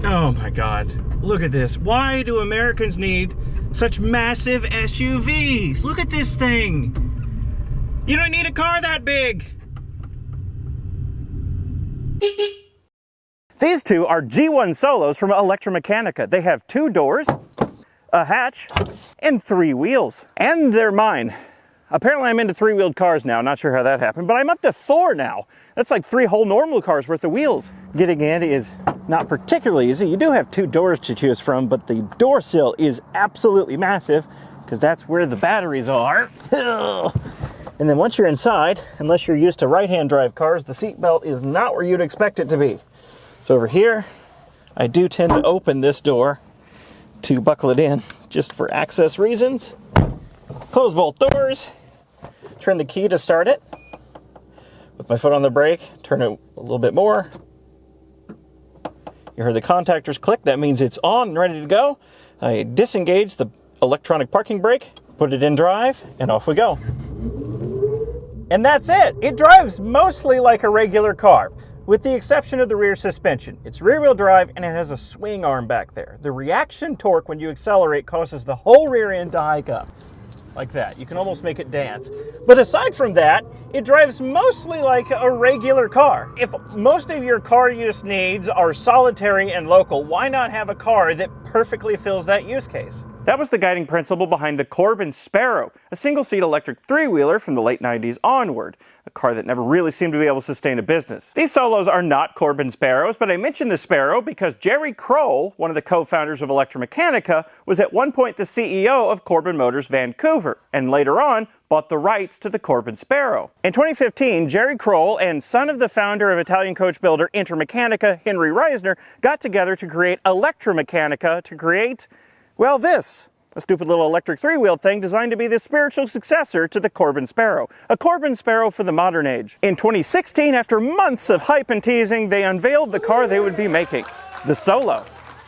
Oh my God, look at this. Why do Americans need such massive SUVs? Look at this thing. You don't need a car that big. These two are G1 Solos from ElectraMeccanica. They have 2 doors, a hatch, and 3 wheels. And they're mine. Apparently I'm into 3-wheeled cars now. Not sure how that happened, but I'm up to 4 now. That's like 3 whole normal cars worth of wheels. Getting in is not particularly easy. You do have 2 doors to choose from, but the door sill is absolutely massive because that's where the batteries are. And then once you're inside, unless you're used to right-hand drive cars, the seatbelt is not where you'd expect it to be. So over here, I do tend to open this door to buckle it in just for access reasons. Close both doors, turn the key to start it. With my foot on the brake, turn it a little bit more. You heard the contactors click, that means it's on and ready to go. I disengage the electronic parking brake, put it in drive, and off we go. And that's it. It drives mostly like a regular car, with the exception of the rear suspension. It's rear-wheel drive and it has a swing arm back there. The reaction torque when you accelerate causes the whole rear end to hike up. Like that. You can almost make it dance. But aside from that, it drives mostly like a regular car. If most of your car use needs are solitary and local, why not have a car that perfectly fills that use case? That was the guiding principle behind the Corbin Sparrow, a single-seat electric 3-wheeler from the late 90s onward, a car that never really seemed to be able to sustain a business. These Solos are not Corbin Sparrows, but I mentioned the Sparrow because Jerry Kroll, one of the co-founders of ElectraMeccanica, was at one point the CEO of Corbin Motors Vancouver, and later on bought the rights to the Corbin Sparrow. In 2015, Jerry Kroll and son of the founder of Italian coach builder ElectraMeccanica, Henry Reisner, got together to create ElectraMeccanica to create, well, this. A stupid little electric 3-wheel thing designed to be the spiritual successor to the Corbin Sparrow. A Corbin Sparrow for the modern age. In 2016, after months of hype and teasing, they unveiled the car they would be making, the Solo.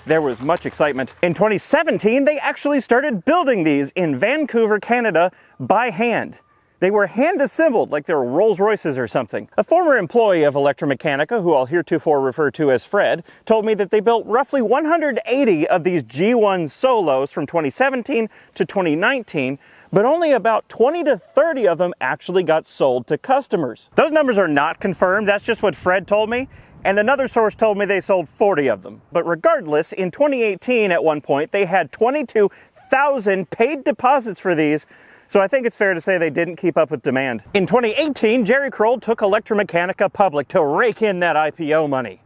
There was much excitement. In 2017, they actually started building these in Vancouver, Canada, by hand. They were hand-assembled like they were Rolls-Royces or something. A former employee of ElectraMeccanica, who I'll heretofore refer to as Fred, told me that they built roughly 180 of these G1 Solos from 2017 to 2019, but only about 20 to 30 of them actually got sold to customers. Those numbers are not confirmed, that's just what Fred told me, and another source told me they sold 40 of them. But regardless, in 2018 at one point, they had 22,000 paid deposits for these, so I think it's fair to say they didn't keep up with demand. In 2018, Jerry Kroll took ElectraMeccanica public to rake in that IPO money.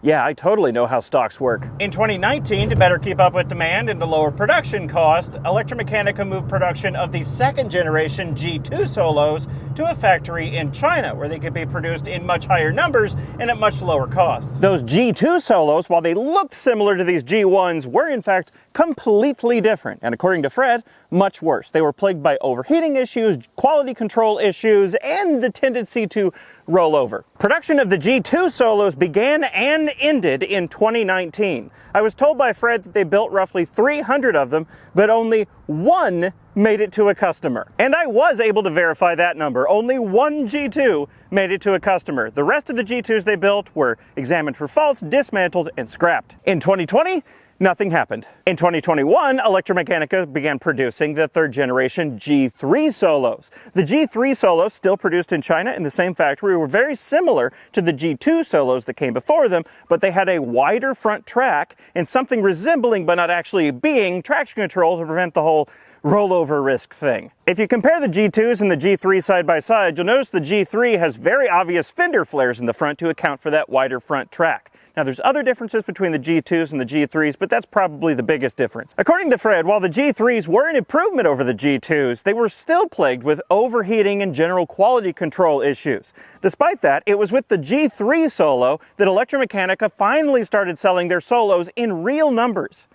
Yeah, I totally know how stocks work. In 2019, to better keep up with demand and to lower production cost, ElectraMeccanica moved production of the second generation G2 Solos to a factory in China, where they could be produced in much higher numbers and at much lower costs. Those G2 Solos, while they looked similar to these G1s, were in fact completely different, and according to Fred, much worse. They were plagued by overheating issues, quality control issues, and the tendency to roll over. Production of the G2 Solos began and ended in 2019. I was told by Fred that they built roughly 300 of them, but only one made it to a customer. And I was able to verify that number. Only one G2 made it to a customer. The rest of the G2s they built were examined for faults, dismantled, and scrapped. In 2020, nothing happened. In 2021, ElectraMeccanica began producing the third generation G3 Solos. The G3 Solos, still produced in China in the same factory, were very similar to the G2 Solos that came before them, but they had a wider front track and something resembling but not actually being traction control to prevent the whole rollover risk thing. If you compare the G2s and the G3 side by side, you'll notice the G3 has very obvious fender flares in the front to account for that wider front track. Now, there's other differences between the G2s and the G3s, but that's probably the biggest difference. According to Fred, while the G3s were an improvement over the G2s, they were still plagued with overheating and general quality control issues. Despite that, it was with the G3 Solo that ElectraMeccanica finally started selling their Solos in real numbers,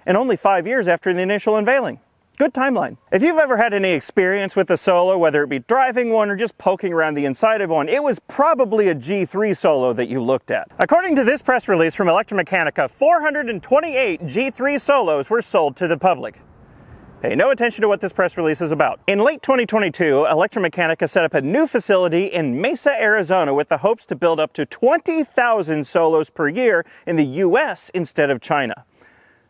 and only 5 years after the initial unveiling. Good timeline. If you've ever had any experience with a Solo, whether it be driving one or just poking around the inside of one, it was probably a G3 Solo that you looked at. According to this press release from ElectraMeccanica, 428 G3 Solos were sold to the public. Pay no attention to what this press release is about. In late 2022, ElectraMeccanica set up a new facility in Mesa, Arizona with the hopes to build up to 20,000 Solos per year in the US instead of China.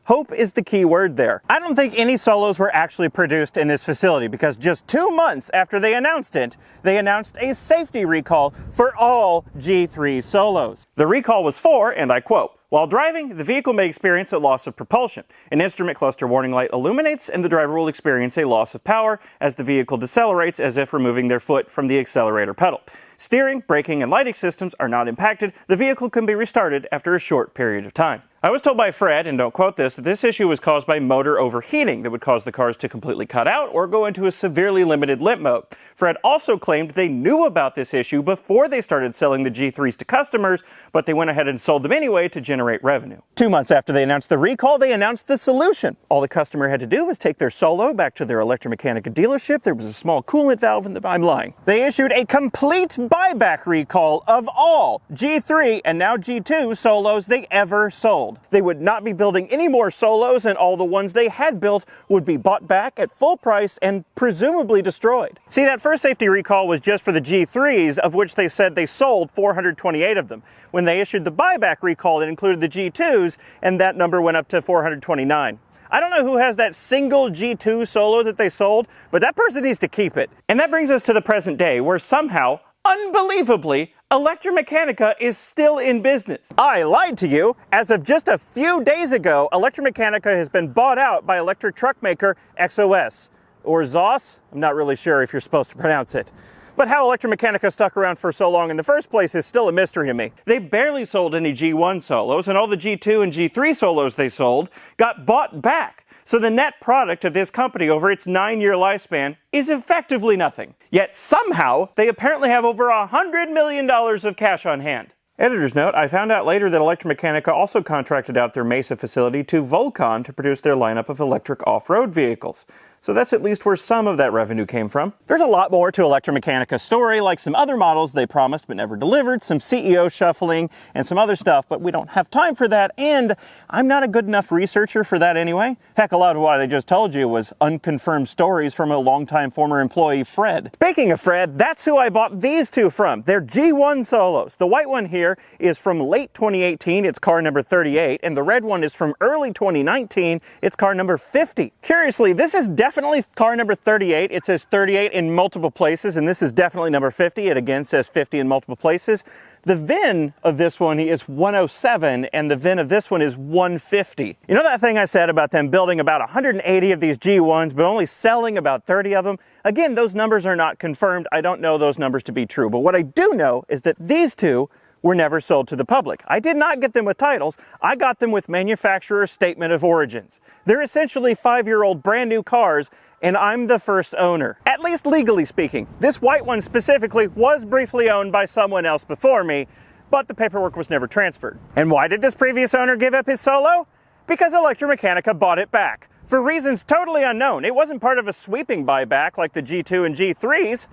Hope is the key word there. I don't think any Solos were actually produced in this facility because just 2 months after they announced it, they announced a safety recall for all G3 Solos. The recall was for, and I quote, "While driving, the vehicle may experience a loss of propulsion. An instrument cluster warning light illuminates and the driver will experience a loss of power as the vehicle decelerates as if removing their foot from the accelerator pedal. Steering, braking, and lighting systems are not impacted. The vehicle can be restarted after a short period of time." I was told by Fred, and don't quote this, that this issue was caused by motor overheating that would cause the cars to completely cut out or go into a severely limited limp mode. Fred also claimed they knew about this issue before they started selling the G3s to customers, but they went ahead and sold them anyway to generate revenue. 2 months after they announced the recall, they announced the solution. All the customer had to do was take their Solo back to their ElectraMeccanica dealership. There was a small coolant valve in the... I'm lying. They issued a complete buyback recall of all G3 and now G2 Solos they ever sold. They would not be building any more Solos, and all the ones they had built would be bought back at full price and presumably destroyed. See, that first safety recall was just for the G3s, of which they said they sold 428 of them. When they issued the buyback recall, it included the G2s, and that number went up to 429. I don't know who has that single G2 Solo that they sold, but that person needs to keep it. And that brings us to the present day, where somehow, unbelievably, ElectraMeccanica is still in business. I lied to you. As of just a few days ago, ElectraMeccanica has been bought out by electric truck maker XOS. Or ZOS? I'm not really sure if you're supposed to pronounce it. But how ElectraMeccanica stuck around for so long in the first place is still a mystery to me. They barely sold any G1 Solos, and all the G2 and G3 Solos they sold got bought back. So the net product of this company over its 9-year lifespan is effectively nothing. Yet somehow, they apparently have over $100 million of cash on hand. Editor's note, I found out later that ElectraMeccanica also contracted out their Mesa facility to Volcon to produce their lineup of electric off-road vehicles. So that's at least where some of that revenue came from. There's a lot more to ElectraMeccanica's story, like some other models they promised but never delivered, some CEO shuffling, and some other stuff, but we don't have time for that, and I'm not a good enough researcher for that anyway. Heck, a lot of what I just told you was unconfirmed stories from a longtime former employee, Fred. Speaking of Fred, that's who I bought these two from. They're G1 Solos. The white one here is from late 2018, it's car number 38, and the red one is from early 2019, it's car number 50. Curiously, this is definitely car number 38. It says 38 in multiple places, and this is definitely number 50. It again says 50 in multiple places. The VIN of this one is 107, and the VIN of this one is 150. You know that thing I said about them building about 180 of these G1s, but only selling about 30 of them? Again, those numbers are not confirmed. I don't know those numbers to be true, but what I do know is that these two were never sold to the public. I did not get them with titles. I got them with manufacturer's statement of origins. They're essentially 5-year-old brand new cars, and I'm the first owner. At least legally speaking. This white one specifically was briefly owned by someone else before me, but the paperwork was never transferred. And why did this previous owner give up his Solo? Because ElectraMeccanica bought it back. For reasons totally unknown. It wasn't part of a sweeping buyback like the G2 and G3s.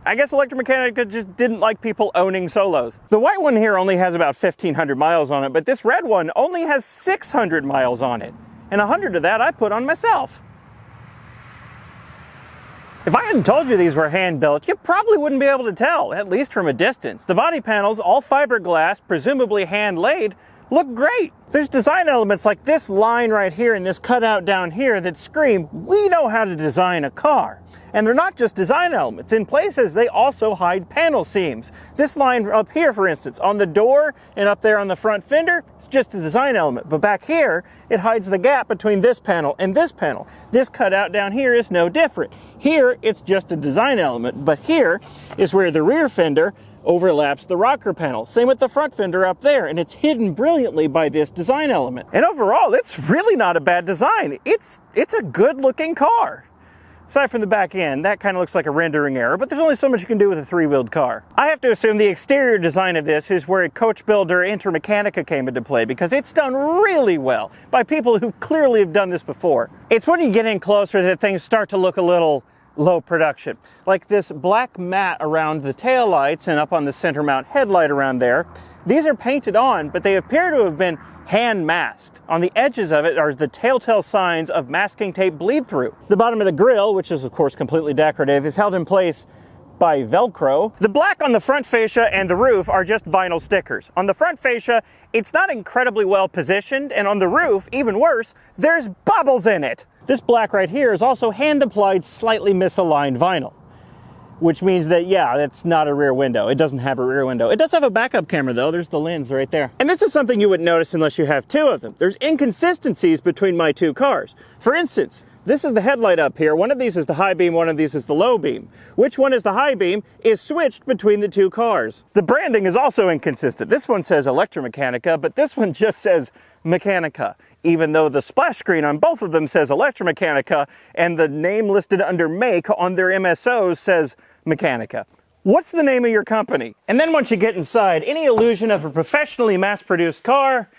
I guess ElectraMeccanica just didn't like people owning Solos. The white one here only has about 1,500 miles on it, but this red one only has 600 miles on it. And 100 of that I put on myself. If I hadn't told you these were hand-built, you probably wouldn't be able to tell, at least from a distance. The body panels, all fiberglass, presumably hand-laid, look great. There's design elements like this line right here and this cutout down here that scream, we know how to design a car. And they're not just design elements. In places, they also hide panel seams. This line up here, for instance, on the door and up there on the front fender, it's just a design element. But back here, it hides the gap between this panel and this panel. This cutout down here is no different. Here, it's just a design element. But here is where the rear fender overlaps the rocker panel. Same with the front fender up there, and it's hidden brilliantly by this design element. And overall, it's really not a bad design. It's a good-looking car. Aside from the back end, that kind of looks like a rendering error, but there's only so much you can do with a 3-wheeled car. I have to assume the exterior design of this is where a coach builder ElectraMeccanica came into play, because it's done really well by people who clearly have done this before. It's when you get in closer that things start to look a little low production. Like this black mat around the taillights and up on the center mount headlight around there. These are painted on, but they appear to have been hand masked. On the edges of it are the telltale signs of masking tape bleed through. The bottom of the grille, which is of course completely decorative, is held in place by Velcro. The black on the front fascia and the roof are just vinyl stickers. On the front fascia, it's not incredibly well positioned, and on the roof, even worse, there's bubbles in it. This black right here is also hand-applied, slightly misaligned vinyl, which means that, yeah, it's not a rear window. It doesn't have a rear window. It does have a backup camera, though. There's the lens right there. And this is something you wouldn't notice unless you have two of them. There's inconsistencies between my two cars. For instance, this is the headlight up here. One of these is the high beam, one of these is the low beam. Which one is the high beam is switched between the two cars. The branding is also inconsistent. This one says ElectraMeccanica, but this one just says Mechanica, even though the splash screen on both of them says ElectraMeccanica and the name listed under make on their MSOs says Mechanica. What's the name of your company? And then once you get inside, any illusion of a professionally mass-produced car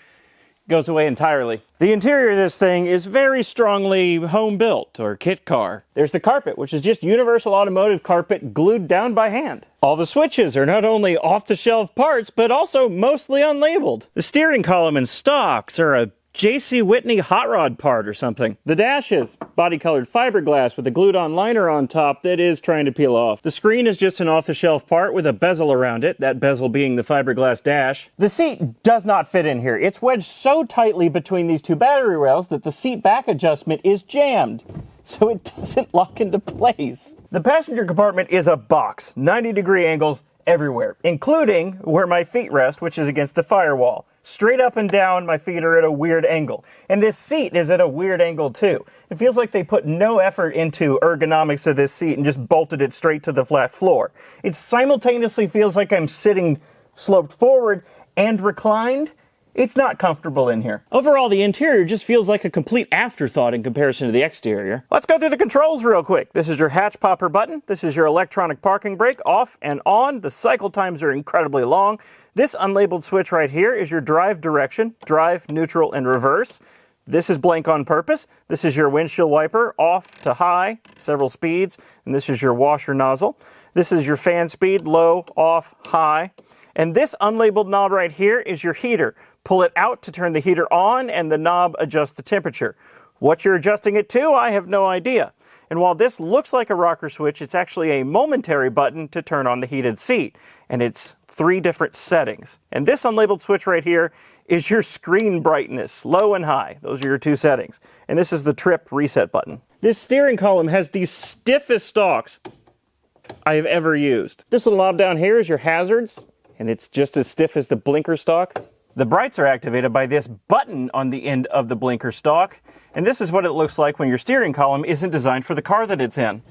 goes away entirely. The interior of this thing is very strongly home-built or kit car. There's the carpet, which is just universal automotive carpet glued down by hand. All the switches are not only off-the-shelf parts, but also mostly unlabeled. The steering column and stalks are a J.C. Whitney hot rod part or something. The dash is body-colored fiberglass with a glued-on liner on top that is trying to peel off. The screen is just an off-the-shelf part with a bezel around it, that bezel being the fiberglass dash. The seat does not fit in here. It's wedged so tightly between these two battery rails that the seat back adjustment is jammed, so it doesn't lock into place. The passenger compartment is a box, 90-degree angles everywhere, including where my feet rest, which is against the firewall. Straight up and down, my feet are at a weird angle. And this seat is at a weird angle too. It feels like they put no effort into ergonomics of this seat and just bolted it straight to the flat floor. It simultaneously feels like I'm sitting sloped forward and reclined. It's not comfortable in here. Overall, the interior just feels like a complete afterthought in comparison to the exterior. Let's go through the controls real quick. This is your hatch popper button. This is your electronic parking brake, off and on. The cycle times are incredibly long. This unlabeled switch right here is your drive direction, drive, neutral, and reverse. This is blank on purpose. This is your windshield wiper, off to high, several speeds. And this is your washer nozzle. This is your fan speed, low, off, high. And this unlabeled knob right here is your heater. Pull it out to turn the heater on, and the knob adjusts the temperature. What you're adjusting it to, I have no idea. And while this looks like a rocker switch, it's actually a momentary button to turn on the heated seat. And it's 3 different settings. And this unlabeled switch right here is your screen brightness, low and high. Those are your 2 settings. And this is the trip reset button. This steering column has the stiffest stalks I have ever used. This little knob down here is your hazards, and it's just as stiff as the blinker stalk. The brights are activated by this button on the end of the blinker stalk, and this is what it looks like when your steering column isn't designed for the car that it's in.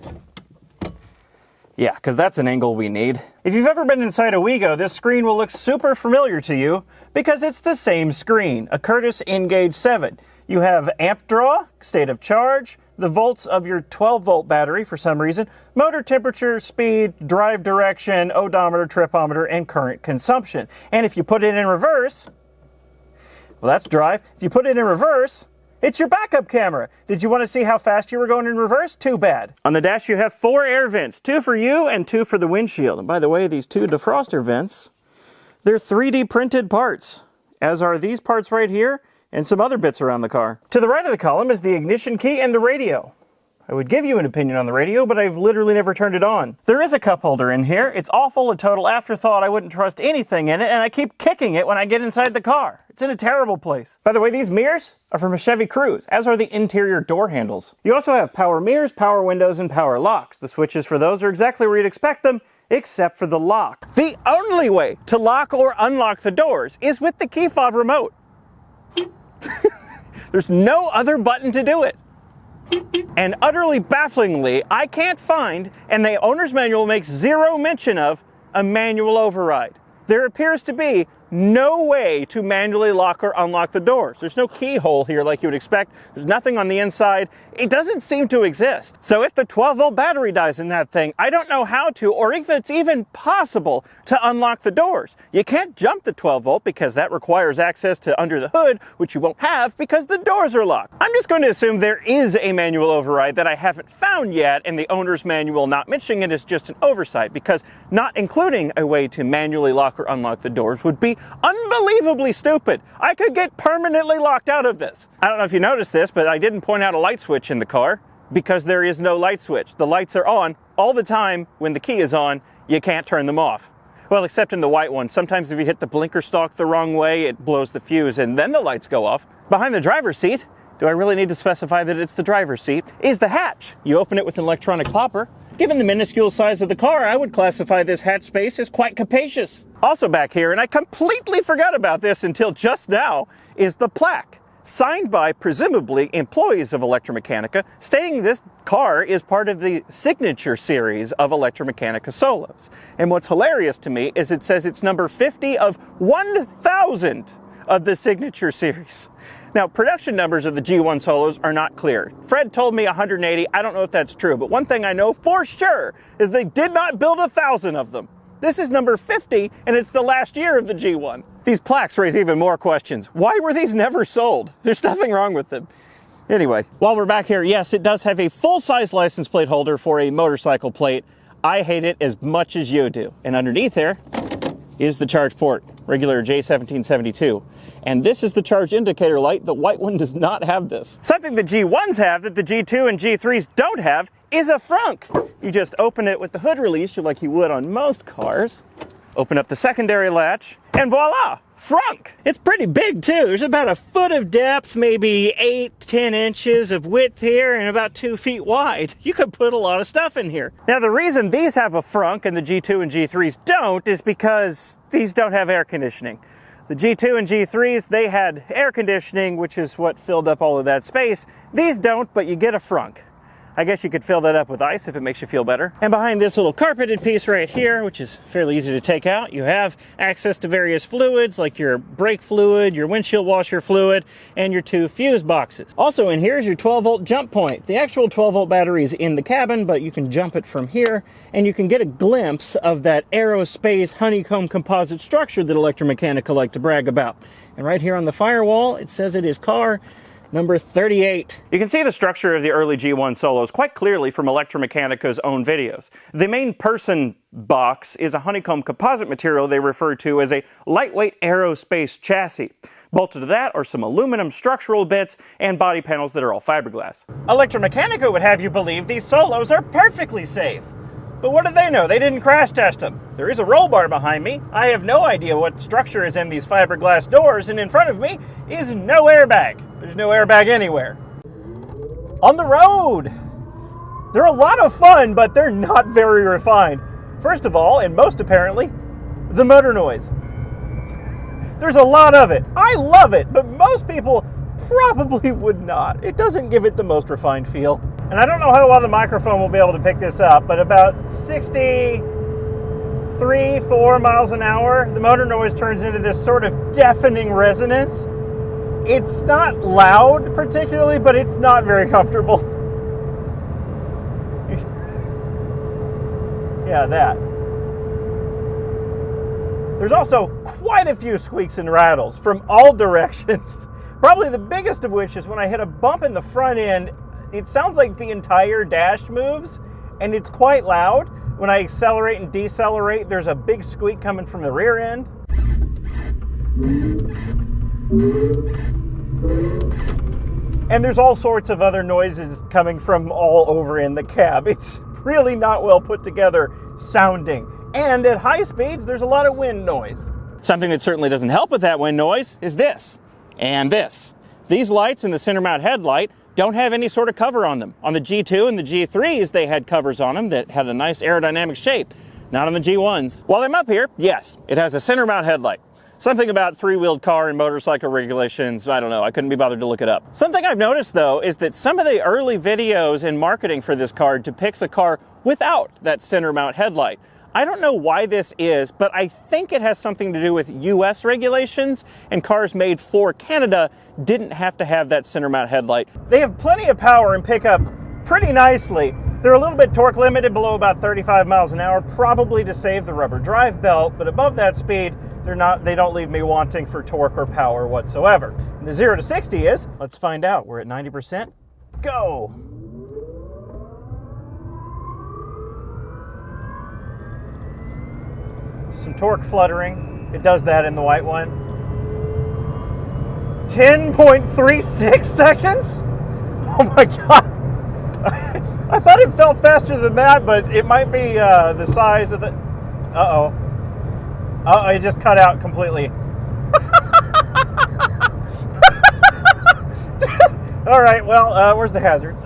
Yeah, because that's an angle we need. If you've ever been inside a Wego, this screen will look super familiar to you because it's the same screen, a Curtis Engage 7. You have amp draw, state of charge, the volts of your 12-volt battery for some reason, motor temperature, speed, drive direction, odometer, tripometer, and current consumption. And if you put it in reverse, well, that's drive. If you put it in reverse, it's your backup camera. Did you want to see how fast you were going in reverse? Too bad. On the dash, you have 4 air vents, 2 for you and 2 for the windshield. And by the way, these 2 defroster vents, they're 3D printed parts, as are these parts right here and some other bits around the car. To the right of the column is the ignition key and the radio. I would give you an opinion on the radio, but I've literally never turned it on. There is a cup holder in here. It's awful, a total afterthought. I wouldn't trust anything in it, and I keep kicking it when I get inside the car. It's in a terrible place. By the way, these mirrors are from a Chevy Cruze, as are the interior door handles. You also have power mirrors, power windows, and power locks. The switches for those are exactly where you'd expect them, except for the lock. The only way to lock or unlock the doors is with the key fob remote. There's no other button to do it. And utterly bafflingly, I can't find, and the owner's manual makes 0 mention of, a manual override. There appears to be no way to manually lock or unlock the doors. There's no keyhole here like you would expect. There's nothing on the inside. It doesn't seem to exist. So if the 12-volt battery dies in that thing, I don't know how to, or if it's even possible to unlock the doors. You can't jump the 12-volt because that requires access to under the hood, which you won't have because the doors are locked. I'm just going to assume there is a manual override that I haven't found yet, and the owner's manual not mentioning it is just an oversight, because not including a way to manually lock or unlock the doors would be unbelievably stupid. I could get permanently locked out of this. I don't know if you noticed this, but I didn't point out a light switch in the car because there is no light switch. The lights are on all the time. When the key is on, you can't turn them off. Well, except in the white one. Sometimes if you hit the blinker stalk the wrong way, it blows the fuse and then the lights go off. Behind the driver's seat, do I really need to specify that it's the driver's seat, is the hatch. You open it with an electronic popper. Given the minuscule size of the car, I would classify this hatch space as quite capacious. Also back here, and I completely forgot about this until just now, is the plaque, signed by presumably employees of ElectraMeccanica, stating this car is part of the signature series of ElectraMeccanica Solos. And what's hilarious to me is it says it's number 50 of 1,000 of the signature series. Now, production numbers of the G1 Solos are not clear. Fred told me 180. I don't know if that's true, but one thing I know for sure is they did not build 1,000 of them. This is number 50, and it's the last year of the G1. These plaques raise even more questions. Why were these never sold? There's nothing wrong with them. Anyway, while we're back here, yes, it does have a full-size license plate holder for a motorcycle plate. I hate it as much as you do. And underneath there is the charge port, regular J1772. And this is the charge indicator light. The white one does not have this. Something the G1s have that the G2 and G3s don't have is a frunk. You just open it with the hood release, like you would on most cars. Open up the secondary latch, and voila, frunk. It's pretty big too. There's about a foot of depth, maybe 8-10 inches of width here, and about 2 feet wide. You could put a lot of stuff in here. Now the reason these have a frunk and the G2 and G3s don't is because these don't have air conditioning. The G2 and G3s, they had air conditioning, which is what filled up all of that space. These don't, but you get a frunk. I guess you could fill that up with ice if it makes you feel better. And behind this little carpeted piece right here, which is fairly easy to take out, you have access to various fluids like your brake fluid, your windshield washer fluid, and your 2 fuse boxes. Also in here is your 12-volt jump point. The actual 12-volt battery is in the cabin, but you can jump it from here, and you can get a glimpse of that aerospace honeycomb composite structure that ElectraMeccanica like to brag about. And right here on the firewall, it says it is car number 38. You can see the structure of the early G1 Solos quite clearly from ElectraMeccanica's own videos. The main person box is a honeycomb composite material they refer to as a lightweight aerospace chassis. Bolted to that are some aluminum structural bits and body panels that are all fiberglass. ElectraMeccanica would have you believe these Solos are perfectly safe. But what do they know? They didn't crash test them. There is a roll bar behind me. I have no idea what structure is in these fiberglass doors, and in front of me is no airbag. There's no airbag anywhere. On the road! They're a lot of fun, but they're not very refined. First of all, and most apparently, the motor noise. There's a lot of it. I love it, but most people probably would not. It doesn't give it the most refined feel. And I don't know how well the microphone will be able to pick this up, but about 63-4 miles an hour, the motor noise turns into this sort of deafening resonance. It's not loud particularly, but it's not very comfortable. Yeah, that. There's also quite a few squeaks and rattles from all directions. Probably the biggest of which is when I hit a bump in the front end. It sounds like the entire dash moves, and it's quite loud. When I accelerate and decelerate, there's a big squeak coming from the rear end. And there's all sorts of other noises coming from all over in the cab. It's really not well put together sounding. And at high speeds, there's a lot of wind noise. Something that certainly doesn't help with that wind noise is this and this. These lights and the center mount headlight don't have any sort of cover on them. On the G2 and the G3s, they had covers on them that had a nice aerodynamic shape. Not on the G1s. While I'm up here, yes, it has a center mount headlight. Something about three-wheeled car and motorcycle regulations, I don't know, I couldn't be bothered to look it up. Something I've noticed though is that some of the early videos and marketing for this car depicts a car without that center mount headlight. I don't know why this is, but I think it has something to do with US regulations, and cars made for Canada didn't have to have that center mount headlight. They have plenty of power and pick up pretty nicely. They're a little bit torque limited below about 35 miles an hour, probably to save the rubber drive belt, but above that speed, they don't leave me wanting for torque or power whatsoever. And the 0 to 60 is, let's find out. We're at 90%. Go! Some torque fluttering. It does that in the white one. 10.36 seconds? Oh my God. I thought it felt faster than that, but it might be the size of the... Uh-oh. Oh, it just cut out completely. All right, well, where's the hazards?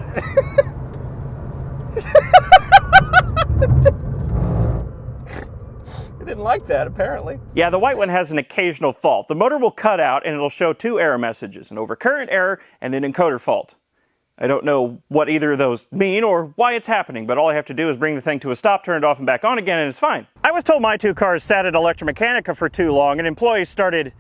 I didn't like that, apparently. Yeah, the white one has an occasional fault. The motor will cut out, and it'll show two error messages, an overcurrent error and an encoder fault. I don't know what either of those mean or why it's happening, but all I have to do is bring the thing to a stop, turn it off and back on again, and it's fine. I was told my two cars sat at ElectraMeccanica for too long, and employees started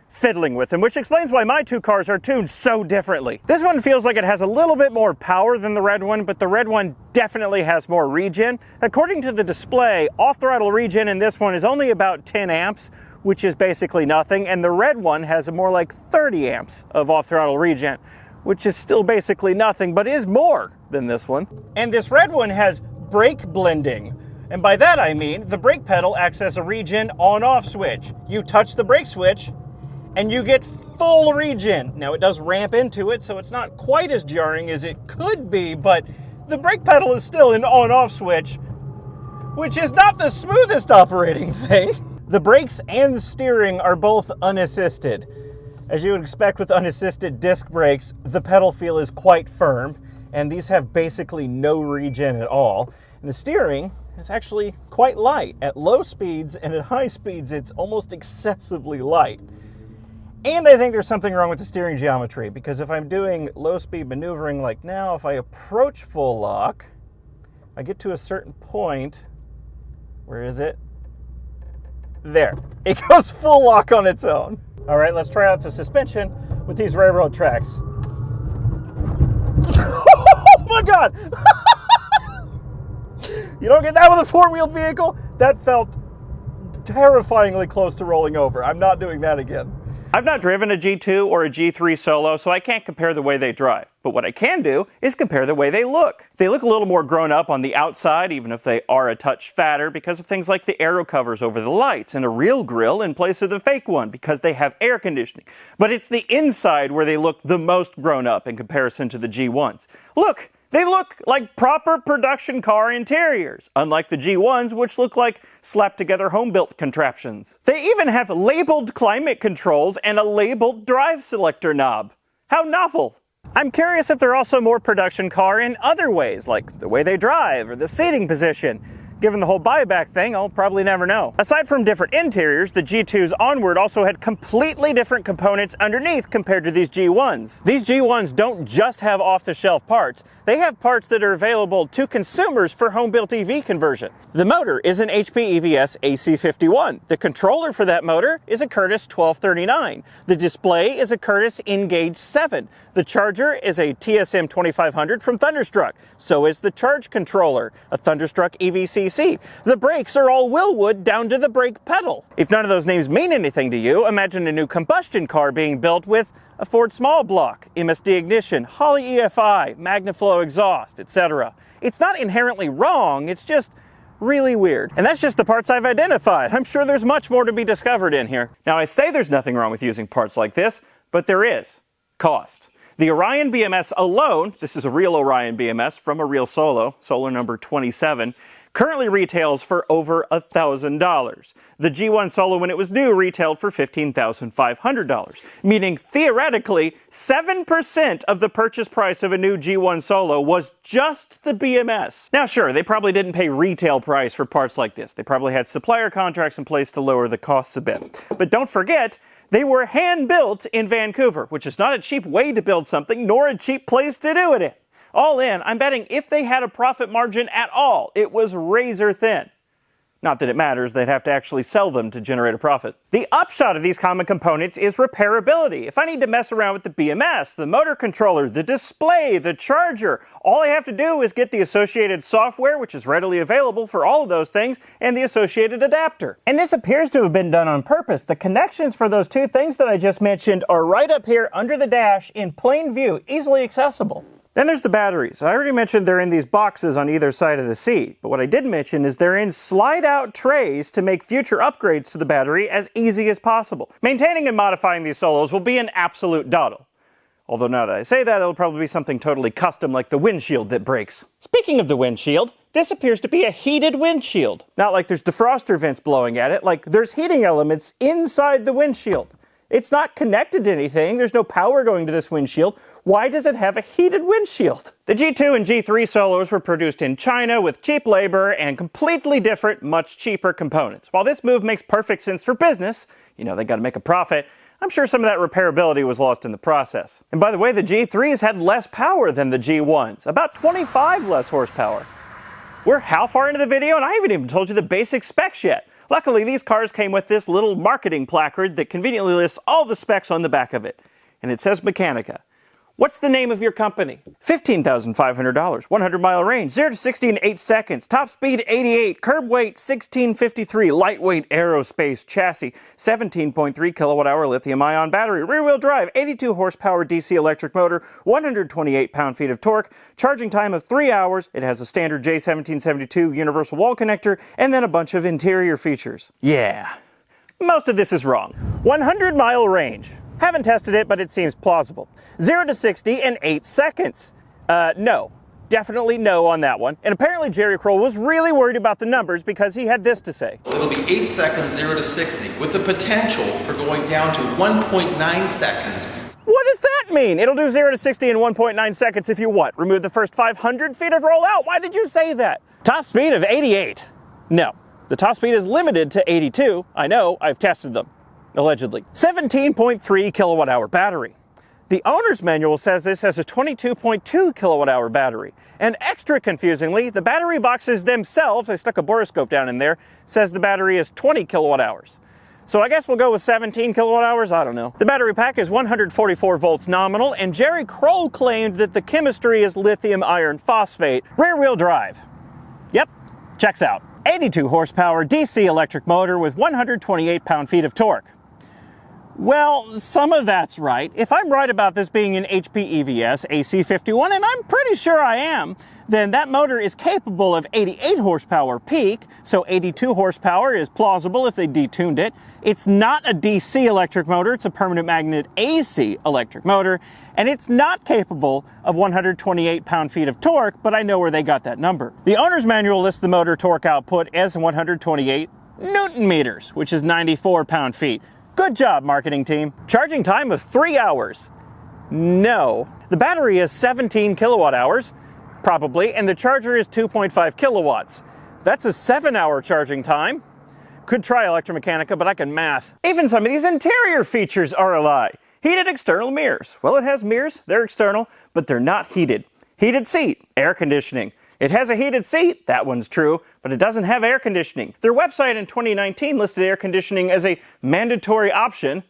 fiddling with them, which explains why my two cars are tuned so differently. This one feels like it has a little bit more power than the red one, but the red one definitely has more regen. According to the display, off-throttle regen in this one is only about 10 amps, which is basically nothing, and the red one has more like 30 amps of off-throttle regen, which is still basically nothing, but is more than this one. And this red one has brake blending. And by that I mean, the brake pedal acts as a regen on-off switch. You touch the brake switch, and you get full regen. Now it does ramp into it, so it's not quite as jarring as it could be, but the brake pedal is still an on-off switch, which is not the smoothest operating thing. The brakes and the steering are both unassisted. As you would expect with unassisted disc brakes, the pedal feel is quite firm, and these have basically no regen at all. And the steering is actually quite light. At low speeds and at high speeds, it's almost excessively light. And I think there's something wrong with the steering geometry, because if I'm doing low speed maneuvering like now, if I approach full lock, I get to a certain point. Where is it? There. It goes full lock on its own. All right, let's try out the suspension with these railroad tracks. Oh my God! You don't get that with a four-wheeled vehicle? That felt terrifyingly close to rolling over. I'm not doing that again. I've not driven a G2 or a G3 Solo, so I can't compare the way they drive. But what I can do is compare the way they look. They look a little more grown up on the outside, even if they are a touch fatter, because of things like the aero covers over the lights and a real grille in place of the fake one, because they have air conditioning. But it's the inside where they look the most grown up in comparison to the G1s. Look! They look like proper production car interiors, unlike the G1s, which look like slapped-together home-built contraptions. They even have labeled climate controls and a labeled drive selector knob. How novel! I'm curious if they're also more production car in other ways, like the way they drive or the seating position. Given the whole buyback thing, I'll probably never know. Aside from different interiors, the G2's Onward also had completely different components underneath compared to these G1s. These G1s don't just have off-the-shelf parts. They have parts that are available to consumers for home-built EV conversion. The motor is an HP EVS AC51. The controller for that motor is a Curtis 1239. The display is a Curtis Engage 7. The charger is a TSM 2500 from Thunderstruck. So is the charge controller, a Thunderstruck EVCC. The brakes are all Willwood down to the brake pedal. If none of those names mean anything to you, imagine a new combustion car being built with a Ford small block, MSD ignition, Holley EFI, MagnaFlow exhaust, etc. It's not inherently wrong, it's just really weird. And that's just the parts I've identified. I'm sure there's much more to be discovered in here. Now, I say there's nothing wrong with using parts like this, but there is. Cost. The Orion BMS alone, this is a real Orion BMS from a real Solo, Solo number 27, currently retails for over $1,000. The G1 Solo, when it was new, retailed for $15,500, meaning theoretically 7% of the purchase price of a new G1 Solo was just the BMS. Now sure, they probably didn't pay retail price for parts like this. They probably had supplier contracts in place to lower the costs a bit. But don't forget, they were hand-built in Vancouver, which is not a cheap way to build something, nor a cheap place to do it in. All in, I'm betting if they had a profit margin at all, it was razor thin. Not that it matters, they'd have to actually sell them to generate a profit. The upshot of these common components is repairability. If I need to mess around with the BMS, the motor controller, the display, the charger, all I have to do is get the associated software, which is readily available for all of those things, and the associated adapter. And this appears to have been done on purpose. The connections for those two things that I just mentioned are right up here under the dash in plain view, easily accessible. Then there's the batteries. I already mentioned they're in these boxes on either side of the seat, but what I did mention is they're in slide-out trays to make future upgrades to the battery as easy as possible. Maintaining and modifying these Solos will be an absolute doddle. Although now that I say that, it'll probably be something totally custom like the windshield that breaks. Speaking of the windshield, this appears to be a heated windshield. Not like there's defroster vents blowing at it, like there's heating elements inside the windshield. It's not connected to anything, there's no power going to this windshield. Why does it have a heated windshield? The G2 and G3 Solos were produced in China with cheap labor and completely different, much cheaper components. While this move makes perfect sense for business, you know, they gotta make a profit, I'm sure some of that repairability was lost in the process. And by the way, the G3s had less power than the G1s, about 25 less horsepower. We're how far into the video and I haven't even told you the basic specs yet. Luckily, these cars came with this little marketing placard that conveniently lists all the specs on the back of it. And it says Mechanica. What's the name of your company? $15,500, 100-mile range, 0 to 60 in 8 seconds, top speed 88, curb weight 1653, lightweight aerospace chassis, 17.3 kilowatt-hour lithium-ion battery, rear-wheel drive, 82 horsepower DC electric motor, 128 pound-feet of torque, charging time of 3 hours. It has a standard J1772 universal wall connector, and then a bunch of interior features. Yeah, most of this is wrong. 100-mile range. Haven't tested it, but it seems plausible. 0 to 60 in 8 seconds. No. Definitely no on that one. And apparently Jerry Kroll was really worried about the numbers because he had this to say. It'll be 8 seconds 0 to 60 with the potential for going down to 1.9 seconds. What does that mean? It'll do 0 to 60 in 1.9 seconds if you what? Remove the first 500 feet of rollout? Why did you say that? Top speed of 88. No. The top speed is limited to 82. I know, I've tested them. Allegedly. 17.3 kilowatt-hour battery. The owner's manual says this has a 22.2 kilowatt-hour battery. And extra confusingly, the battery boxes themselves, I stuck a borescope down in there, says the battery is 20 kilowatt-hours. So I guess we'll go with 17 kilowatt-hours, I don't know. The battery pack is 144 volts nominal, and Jerry Kroll claimed that the chemistry is lithium iron phosphate. Rear-wheel drive. Yep, checks out. 82 horsepower DC electric motor with 128 pound-feet of torque. Well, some of that's right. If I'm right about this being an HP EVS AC51, and I'm pretty sure I am, then that motor is capable of 88 horsepower peak, so 82 horsepower is plausible if they detuned it. It's not a DC electric motor, it's a permanent magnet AC electric motor, and it's not capable of 128 pound-feet of torque, but I know where they got that number. The owner's manual lists the motor torque output as 128 Newton meters, which is 94 pound-feet. Good job, marketing team. Charging time of 3 hours. No. The battery is 17 kilowatt hours, probably, and the charger is 2.5 kilowatts. That's a 7-hour charging time. Could try ElectraMeccanica, but I can math. Even some of these interior features are a lie. Heated external mirrors. Well, it has mirrors, they're external, but they're not heated. Heated seat, air conditioning. It has a heated seat, that one's true, but it doesn't have air conditioning. Their website in 2019 listed air conditioning as a mandatory option,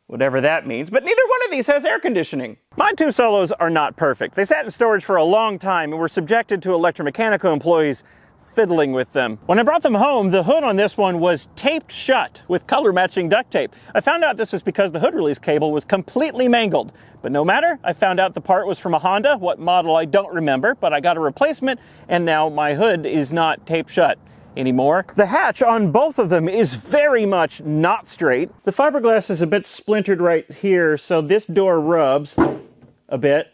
whatever that means, but neither one of these has air conditioning. My two Solos are not perfect. They sat in storage for a long time and were subjected to ElectraMeccanica employees fiddling with them. When I brought them home, the hood on this one was taped shut with color matching duct tape. I found out this was because the hood release cable was completely mangled. But no matter, I found out the part was from a Honda, what model I don't remember, but I got a replacement and now my hood is not taped shut anymore. The hatch on both of them is very much not straight. The fiberglass is a bit splintered right here, so this door rubs a bit.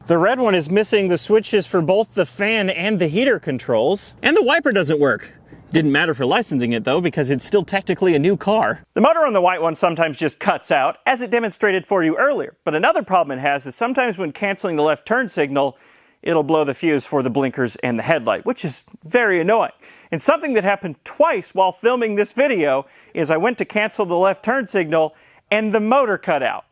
The red one is missing the switches for both the fan and the heater controls. And the wiper doesn't work. Didn't matter for licensing it though, because it's still technically a new car. The motor on the white one sometimes just cuts out, as it demonstrated for you earlier. But another problem it has is sometimes when canceling the left turn signal, it'll blow the fuse for the blinkers and the headlight, which is very annoying. And something that happened twice while filming this video is I went to cancel the left turn signal and the motor cut out.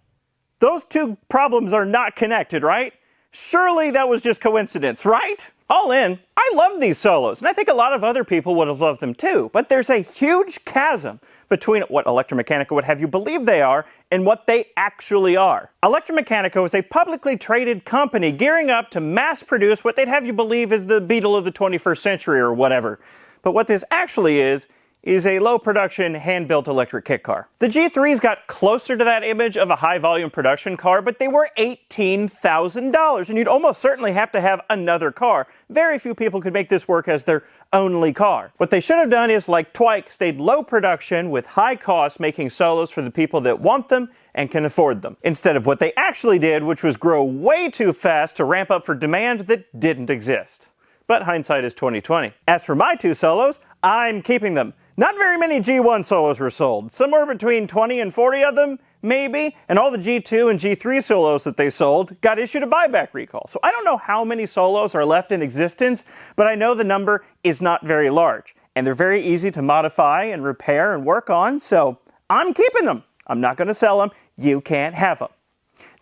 Those two problems are not connected, right? Surely that was just coincidence, right? All in, I love these solos, and I think a lot of other people would have loved them too, but there's a huge chasm between what ElectraMeccanica would have you believe they are and what they actually are. ElectraMeccanica is a publicly traded company gearing up to mass produce what they'd have you believe is the Beetle of the 21st century or whatever. But what this actually is a low-production, hand-built electric kit car. The G3s got closer to that image of a high-volume production car, but they were $18,000, and you'd almost certainly have to have another car. Very few people could make this work as their only car. What they should have done is, like Twike, stayed low production with high costs, making solos for the people that want them and can afford them, instead of what they actually did, which was grow way too fast to ramp up for demand that didn't exist. But hindsight is 20/20. As for my two solos, I'm keeping them. Not very many G1 solos were sold, somewhere between 20 and 40 of them, maybe, and all the G2 and G3 solos that they sold got issued a buyback recall. So I don't know how many solos are left in existence, but I know the number is not very large, and they're very easy to modify and repair and work on, so I'm keeping them. I'm not going to sell them. You can't have them.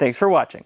Thanks for watching.